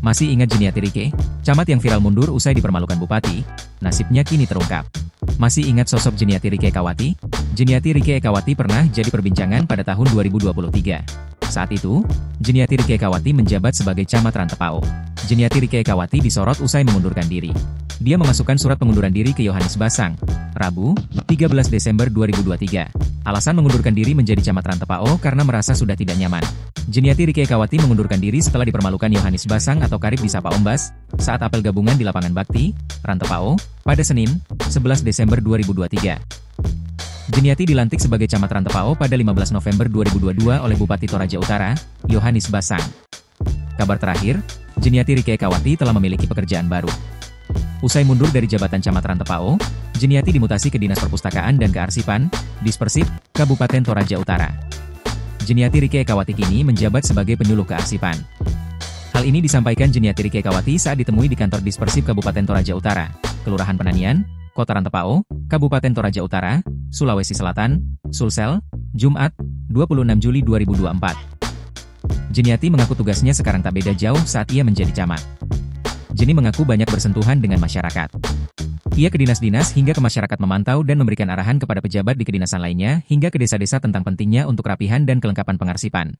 Masih ingat Jeniati Rike? Camat yang viral mundur usai dipermalukan bupati? Nasibnya kini terungkap. Masih ingat sosok Jeniati Rike Ekawati? Jeniati Rike Ekawati pernah jadi perbincangan pada tahun 2023. Saat itu, Jeniati Rike Ekawati menjabat sebagai camat Rantepao. Jeniati Rike Ekawati disorot usai mengundurkan diri. Dia memasukkan surat pengunduran diri ke Yohanes Basang, Rabu, 13 Desember 2023. Alasan mengundurkan diri menjadi camat Rantepao karena merasa sudah tidak nyaman. Jeniati Rike Ekawati mengundurkan diri setelah dipermalukan Yohanes Basang atau Karib disapa Ombas, saat apel gabungan di lapangan Bakti, Rantepao, pada Senin, 11 Desember 2023. Jeniati dilantik sebagai camat Rantepao pada 15 November 2022 oleh Bupati Toraja Utara, Yohanes Basang. Kabar terakhir, Jeniati Rike Ekawati telah memiliki pekerjaan baru. Usai mundur dari jabatan camat Rantepao, Jeniati dimutasi ke Dinas Perpustakaan dan Kearsipan, Dispersip, Kabupaten Toraja Utara. Jeniati Rike Ekawati kini menjabat sebagai penyuluh kearsipan. Hal ini disampaikan Jeniati Rike Ekawati saat ditemui di kantor Dispersip Kabupaten Toraja Utara, Kelurahan Penanian, Kota Rantepao, Kabupaten Toraja Utara, Sulawesi Selatan, Sulsel, Jumat, 26 Juli 2024. Jeniati mengaku tugasnya sekarang tak beda jauh saat ia menjadi camat. Jeni mengaku banyak bersentuhan dengan masyarakat. Ia ke dinas-dinas hingga ke masyarakat memantau dan memberikan arahan kepada pejabat di kedinasan lainnya hingga ke desa-desa tentang pentingnya untuk rapihan dan kelengkapan pengarsipan.